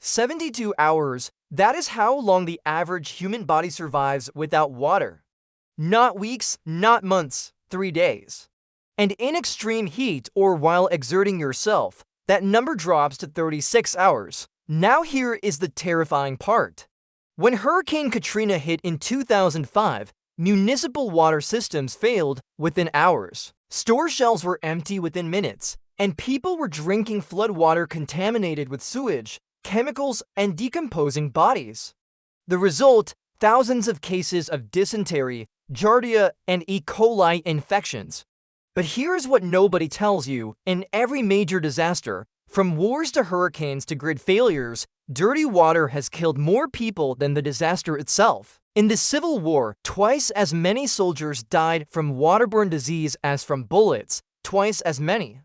72 hours. That is how long the average human body survives without water. Not weeks, not months, 3 days. And in extreme heat or while exerting yourself, that number drops to 36 hours. Now here is the terrifying part. When Hurricane Katrina hit in 2005, municipal water systems failed within hours. Store shelves were empty within minutes, and people were drinking floodwater contaminated with sewage, chemicals, and decomposing bodies. The result, thousands of cases of dysentery, giardia, and E. coli infections. But here's what nobody tells you: in every major disaster, from wars to hurricanes to grid failures, dirty water has killed more people than the disaster itself. In the Civil War, twice as many soldiers died from waterborne disease as from bullets, twice as many.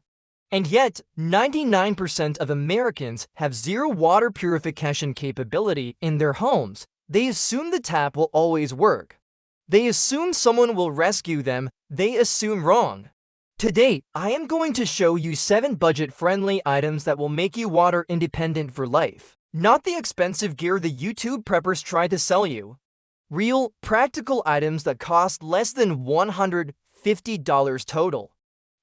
And yet, 99% of Americans have zero water purification capability in their homes. They assume the tap will always work. They assume someone will rescue them. They assume wrong. Today, I am going to show you 7 budget-friendly items that will make you water independent for life. Not the expensive gear the YouTube preppers try to sell you. Real, practical items that cost less than $150 total.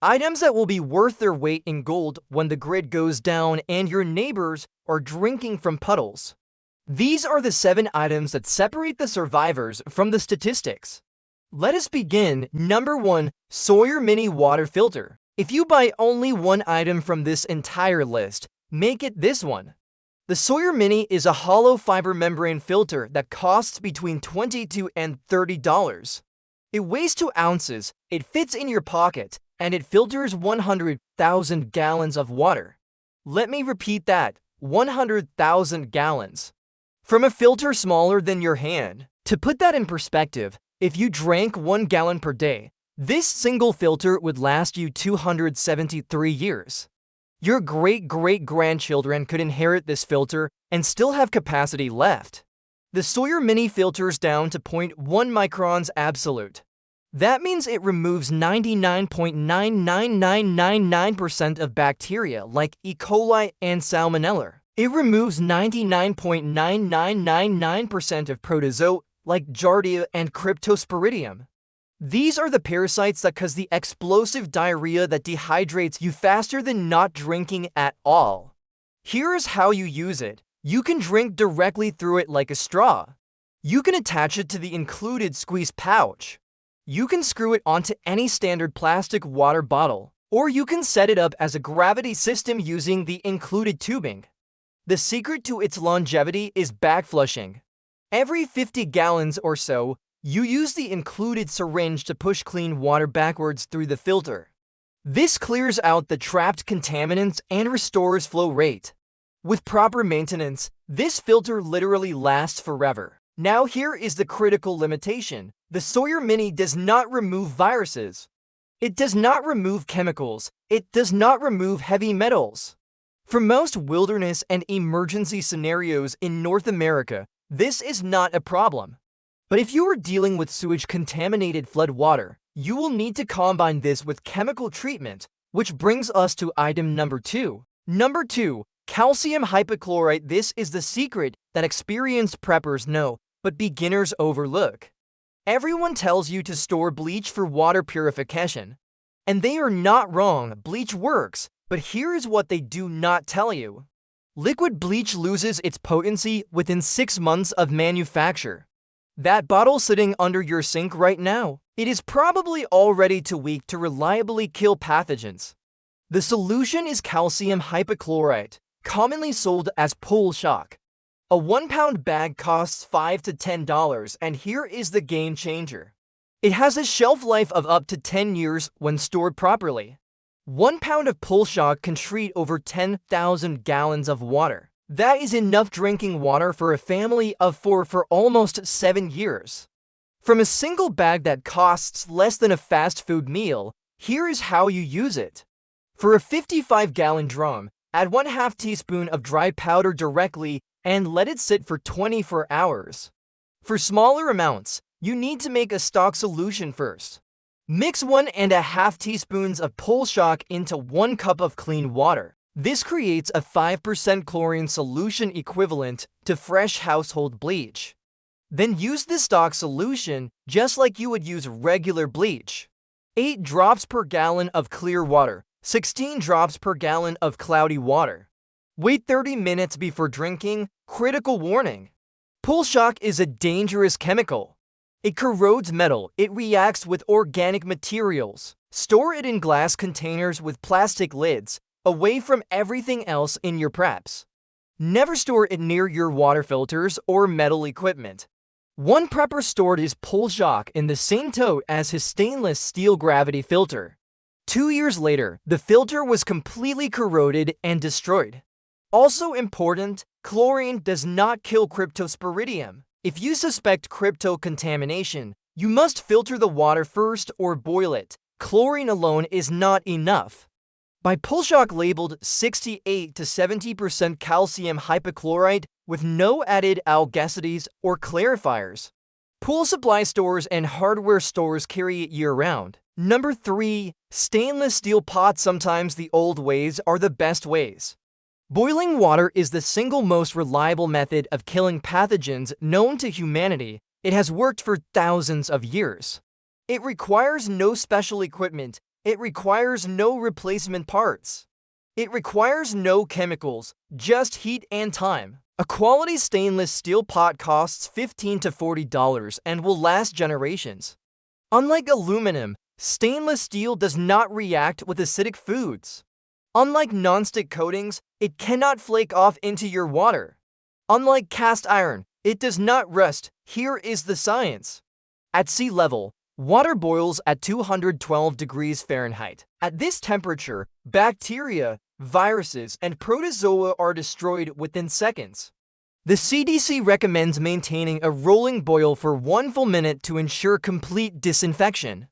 Items that will be worth their weight in gold when the grid goes down and your neighbors are drinking from puddles. These are the 7 items that separate the survivors from the statistics. Let us begin. Number 1. Sawyer Mini Water Filter. If you buy only one item from this entire list, make it this one. The Sawyer Mini is a hollow fiber membrane filter that costs between $22 and $30. It weighs 2 ounces, it fits in your pocket, and it filters 100,000 gallons of water. Let me repeat that, 100,000 gallons. From a filter smaller than your hand. To put that in perspective, if you drank 1 gallon per day, this single filter would last you 273 years. Your great-great-grandchildren could inherit this filter and still have capacity left. The Sawyer Mini filters down to 0.1 microns absolute. That means it removes 99.99999% of bacteria like E. coli and Salmonella. It removes 99.9999% of protozoa like Giardia and Cryptosporidium. These are the parasites that cause the explosive diarrhea that dehydrates you faster than not drinking at all. Here is how you use it. You can drink directly through it like a straw. You can attach it to the included squeeze pouch. You can screw it onto any standard plastic water bottle, or you can set it up as a gravity system using the included tubing. The secret to its longevity is backflushing. Every 50 gallons or so, you use the included syringe to push clean water backwards through the filter. This clears out the trapped contaminants and restores flow rate. With proper maintenance, this filter literally lasts forever. Now here is the critical limitation. The Sawyer Mini does not remove viruses. It does not remove chemicals. It does not remove heavy metals. For most wilderness and emergency scenarios in North America, this is not a problem. But if you are dealing with sewage-contaminated flood water, you will need to combine this with chemical treatment, which brings us to item number 2. Number 2. Calcium hypochlorite. This is the secret that experienced preppers know, but beginners overlook. Everyone tells you to store bleach for water purification. And they are not wrong, bleach works, but here is what they do not tell you. Liquid bleach loses its potency within 6 months of manufacture. That bottle sitting under your sink right now, it is probably already too weak to reliably kill pathogens. The solution is calcium hypochlorite, commonly sold as pole shock. A 1-pound bag costs $5 to $10, and here is the game changer. It has a shelf life of up to 10 years when stored properly. 1 pound of pole shock can treat over 10,000 gallons of water. That is enough drinking water for a family of 4 for almost 7 years. From a single bag that costs less than a fast food meal, here is how you use it. For a 55-gallon drum, add 1/2 teaspoon of dry powder directly and let it sit for 24 hours. For smaller amounts, you need to make a stock solution first. Mix 1.5 teaspoons of pole shock into 1 cup of clean water. This creates a 5% chlorine solution equivalent to fresh household bleach. Then use the stock solution just like you would use regular bleach. 8 drops per gallon of clear water, 16 drops per gallon of cloudy water. Wait 30 minutes before drinking. Critical warning. Pool shock is a dangerous chemical. It corrodes metal. It reacts with organic materials. Store it in glass containers with plastic lids, away from everything else in your preps. Never store it near your water filters or metal equipment. One prepper stored his pool shock in the same tote as his stainless steel gravity filter. 2 years later, the filter was completely corroded and destroyed. Also important, chlorine does not kill cryptosporidium. If you suspect crypto contamination, you must filter the water first or boil it. Chlorine alone is not enough. By pool shock labeled 68 to 70% calcium hypochlorite with no added algicides or clarifiers. Pool supply stores and hardware stores carry it year-round. Number 3. Stainless steel pots. Sometimes the old ways are the best ways. Boiling water is the single most reliable method of killing pathogens known to humanity. It has worked for thousands of years. It requires no special equipment. It requires no replacement parts. It requires no chemicals, just heat and time. A quality stainless steel pot costs $15 to $40 and will last generations. Unlike aluminum, stainless steel does not react with acidic foods. Unlike nonstick coatings, it cannot flake off into your water. Unlike cast iron, it does not rust. Here is the science. At sea level, water boils at 212 degrees Fahrenheit. At this temperature, bacteria, viruses, and protozoa are destroyed within seconds. The CDC recommends maintaining a rolling boil for 1 full minute to ensure complete disinfection.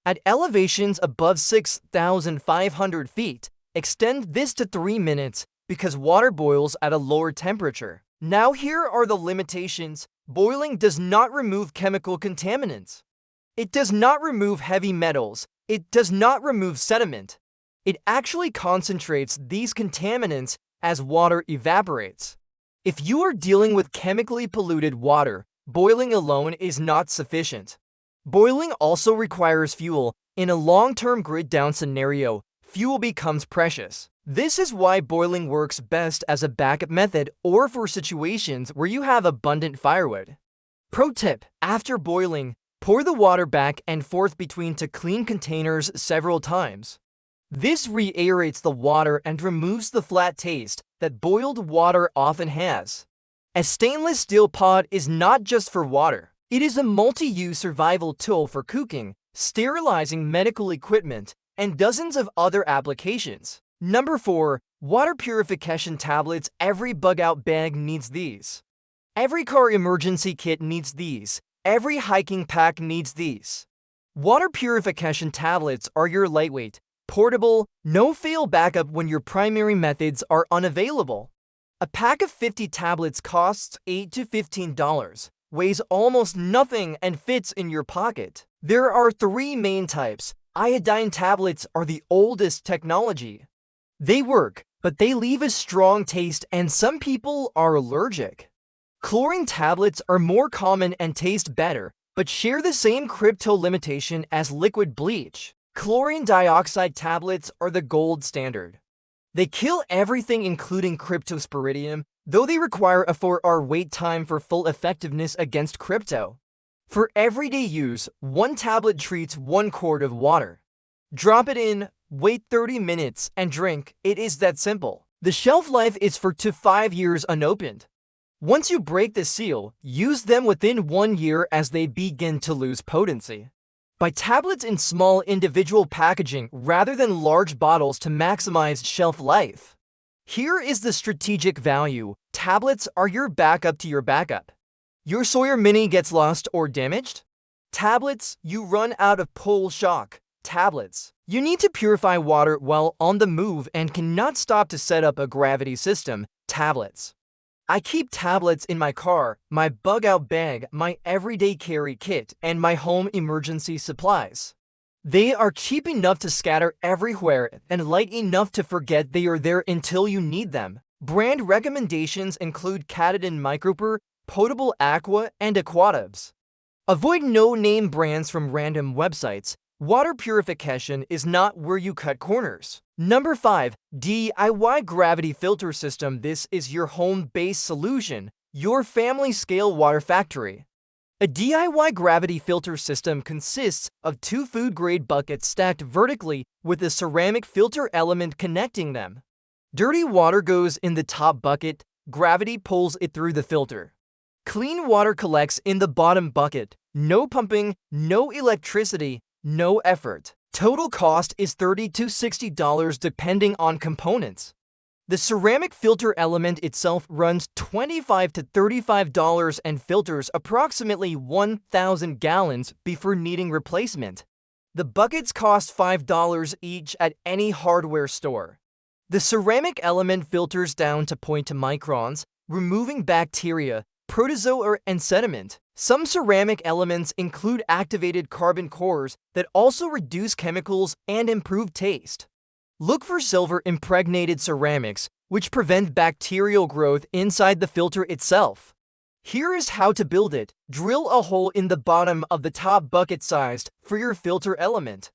At elevations above 6,500 feet, extend this to 3 minutes because water boils at a lower temperature. Now here are the limitations. Boiling does not remove chemical contaminants. It does not remove heavy metals. It does not remove sediment. It actually concentrates these contaminants as water evaporates. If you are dealing with chemically polluted water, boiling alone is not sufficient. Boiling also requires fuel. In a long-term grid-down scenario, fuel becomes precious. This is why boiling works best as a backup method or for situations where you have abundant firewood. Pro tip: after boiling, pour the water back and forth between to clean containers several times. This re-aerates the water and removes the flat taste that boiled water often has. A stainless steel pot is not just for water. It is a multi-use survival tool for cooking, sterilizing medical equipment, and dozens of other applications. Number 4. Water purification tablets. Every bug-out bag needs these. Every car emergency kit needs these. Every hiking pack needs these. Water purification tablets are your lightweight, portable, no-fail backup when your primary methods are unavailable. A pack of 50 tablets costs $8 to $15, weighs almost nothing, and fits in your pocket. There are 3 main types. Iodine tablets are the oldest technology. They work, but they leave a strong taste and some people are allergic. Chlorine tablets are more common and taste better, but share the same crypto limitation as liquid bleach. Chlorine dioxide tablets are the gold standard. They kill everything including cryptosporidium, though they require a 4-hour wait time for full effectiveness against crypto. For everyday use, 1 tablet treats 1 quart of water. Drop it in, wait 30 minutes, and drink. It is that simple. The shelf life is 4 to 5 years unopened. Once you break the seal, use them within 1 year as they begin to lose potency. Buy tablets in small individual packaging rather than large bottles to maximize shelf life. Here is the strategic value. Tablets are your backup to your backup. Your Sawyer Mini gets lost or damaged? Tablets, you run out of pool shock. Tablets. You need to purify water while on the move and cannot stop to set up a gravity system. Tablets. I keep tablets in my car, my bug-out bag, my everyday carry kit, and my home emergency supplies. They are cheap enough to scatter everywhere and light enough to forget they are there until you need them. Brand recommendations include Katadyn Micropur, Potable Aqua, and Aquatubs. Avoid no-name brands from random websites. Water purification is not where you cut corners. Number 5. DIY Gravity Filter System. This is your home-based solution, your family-scale water factory. A DIY gravity filter system consists of 2 food-grade buckets stacked vertically with a ceramic filter element connecting them. Dirty water goes in the top bucket, gravity pulls it through the filter. Clean water collects in the bottom bucket. No pumping, no electricity, no effort. Total cost is $30 to $60 depending on components. The ceramic filter element itself runs $25 to $35 and filters approximately 1,000 gallons before needing replacement. The buckets cost $5 each at any hardware store. The ceramic element filters down to 0.2 microns, removing bacteria, protozoa, and sediment. Some ceramic elements include activated carbon cores that also reduce chemicals and improve taste. Look for silver-impregnated ceramics, which prevent bacterial growth inside the filter itself. Here is how to build it. Drill a hole in the bottom of the top bucket sized for your filter element.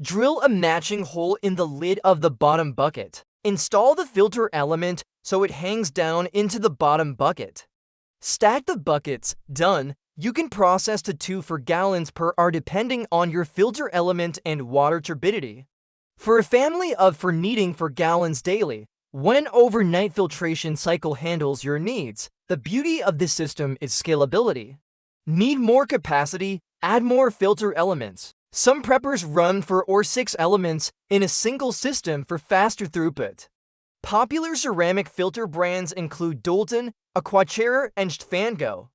Drill a matching hole in the lid of the bottom bucket. Install the filter element so it hangs down into the bottom bucket. Stack the buckets. Done. You can process to 2 for gallons per hour depending on your filter element and water turbidity. For a family of 4 needing 4 gallons daily, when an overnight filtration cycle handles your needs, the beauty of this system is scalability. Need more capacity? Add more filter elements. Some preppers run 4 or 6 elements in a single system for faster throughput. Popular ceramic filter brands include Doulton, Aquaterra, and Shtf.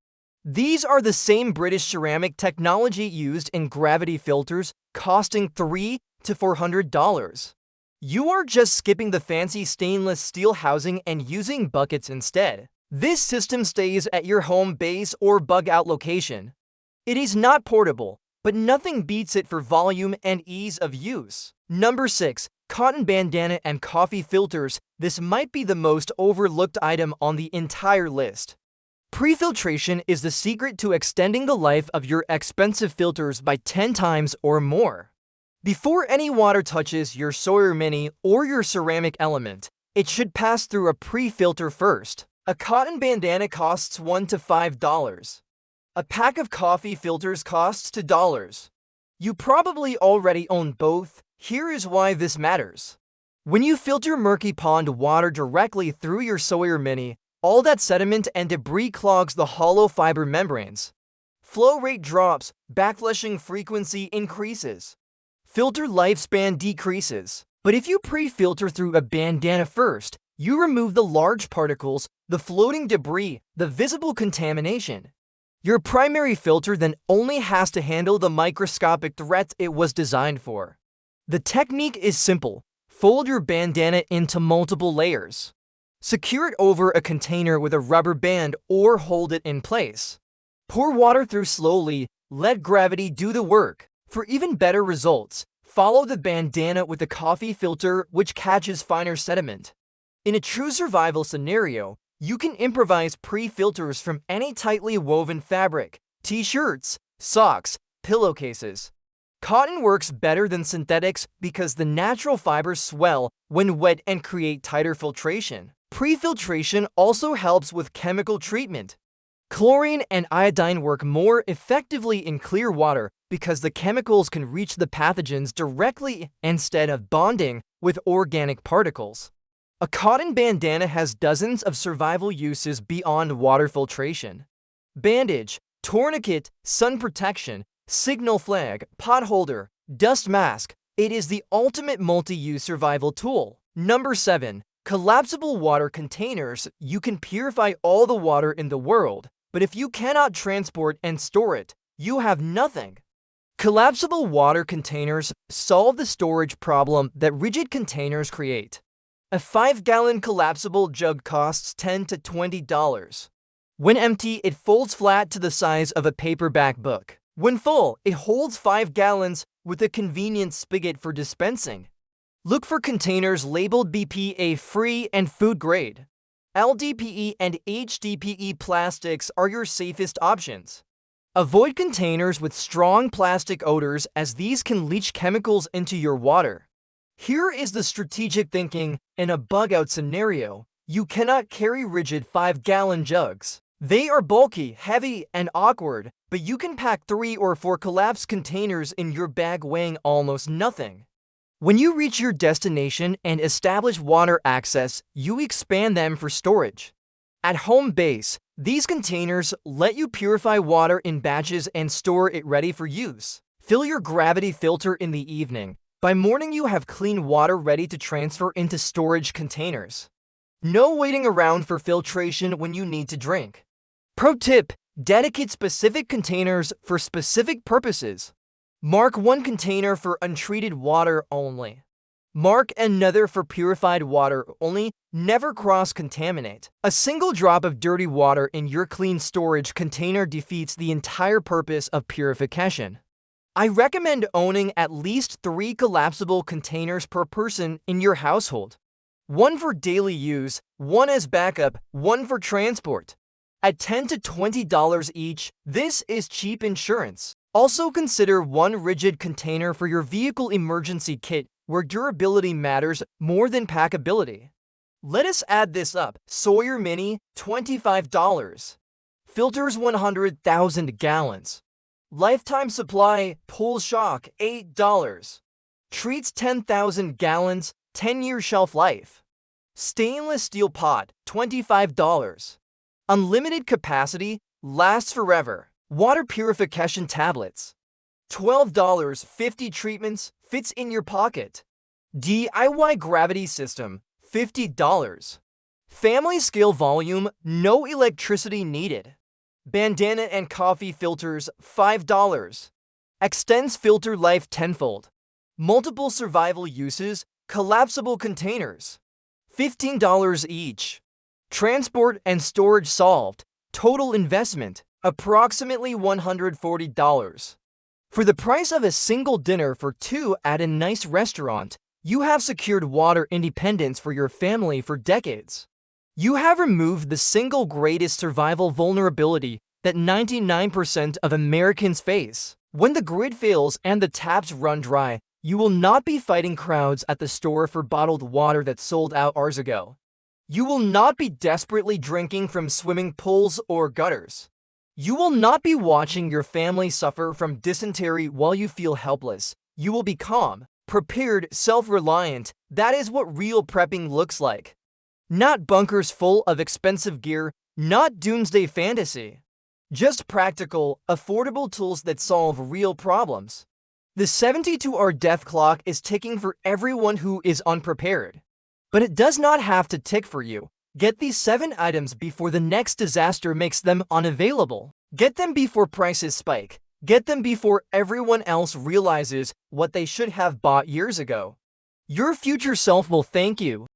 These are the same British ceramic technology used in gravity filters, costing $300 to $400. You are just skipping the fancy stainless steel housing and using buckets instead. This system stays at your home base or bug-out location. It is not portable, but nothing beats it for volume and ease of use. Number 6. Cotton bandana and coffee filters. This might be the most overlooked item on the entire list. Pre-filtration is the secret to extending the life of your expensive filters by 10 times or more. Before any water touches your Sawyer Mini or your ceramic element, it should pass through a pre-filter first. A cotton bandana costs $1 to $5. A pack of coffee filters costs $2. You probably already own both. Here is why this matters. When you filter murky pond water directly through your Sawyer Mini, all that sediment and debris clogs the hollow fiber membranes. Flow rate drops, backflushing frequency increases. Filter lifespan decreases. But if you pre-filter through a bandana first, you remove the large particles, the floating debris, the visible contamination. Your primary filter then only has to handle the microscopic threats it was designed for. The technique is simple. Fold your bandana into multiple layers. Secure it over a container with a rubber band or hold it in place. Pour water through slowly. Let gravity do the work. For even better results, follow the bandana with a coffee filter which catches finer sediment. In a true survival scenario, you can improvise pre-filters from any tightly woven fabric, t-shirts, socks, pillowcases. Cotton works better than synthetics because the natural fibers swell when wet and create tighter filtration. Pre-filtration also helps with chemical treatment. Chlorine and iodine work more effectively in clear water because the chemicals can reach the pathogens directly instead of bonding with organic particles. A cotton bandana has dozens of survival uses beyond water filtration. Bandage, tourniquet, sun protection, signal flag, pot holder, dust mask. It is the ultimate multi-use survival tool. Number 7. Collapsible water containers. You can purify all the water in the world, but if you cannot transport and store it, you have nothing. Collapsible water containers solve the storage problem that rigid containers create. A 5-gallon collapsible jug costs $10 to $20. When empty, it folds flat to the size of a paperback book. When full, it holds 5 gallons, with a convenient spigot for dispensing. Look for containers labeled BPA-free and food grade. LDPE and HDPE plastics are your safest options. Avoid containers with strong plastic odors as these can leach chemicals into your water. Here is the strategic thinking in a bug-out scenario. You cannot carry rigid 5-gallon jugs. They are bulky, heavy, and awkward, but you can pack 3 or 4 collapsed containers in your bag weighing almost nothing. When you reach your destination and establish water access, you expand them for storage. At home base, these containers let you purify water in batches and store it ready for use. Fill your gravity filter in the evening. By morning, you have clean water ready to transfer into storage containers. No waiting around for filtration when you need to drink. Pro tip: dedicate specific containers for specific purposes. Mark one container for untreated water only. Mark another for purified water only. Never cross-contaminate. A single drop of dirty water in your clean storage container defeats the entire purpose of purification. I recommend owning at least 3 collapsible containers per person in your household. One for daily use, one as backup, one for transport. At $10 to $20 each, this is cheap insurance. Also consider one rigid container for your vehicle emergency kit, where durability matters more than packability. Let us add this up. Sawyer Mini, $25. Filters 100,000 gallons. Lifetime supply, Pull Shock, $8. Treats 10,000 gallons, 10-year shelf life. Stainless steel pot, $25. Unlimited capacity, lasts forever. Water purification tablets, $12. 50 treatments, fits in your pocket. DIY gravity system, $50. Family scale volume, no electricity needed. Bandana and coffee filters, $5. Extends filter life tenfold. Multiple survival uses, collapsible containers, $15 each. Transport and storage solved. Total investment, approximately $140. For the price of a single dinner for 2 at a nice restaurant, you have secured water independence for your family for decades. You have removed the single greatest survival vulnerability that 99% of Americans face. When the grid fails and the taps run dry, you will not be fighting crowds at the store for bottled water that sold out hours ago. You will not be desperately drinking from swimming pools or gutters. You will not be watching your family suffer from dysentery while you feel helpless. You will be calm, prepared, self-reliant. That is what real prepping looks like. Not bunkers full of expensive gear, not doomsday fantasy. Just practical, affordable tools that solve real problems. The 72-hour death clock is ticking for everyone who is unprepared. But it does not have to tick for you. Get these 7 items before the next disaster makes them unavailable. Get them before prices spike. Get them before everyone else realizes what they should have bought years ago. Your future self will thank you.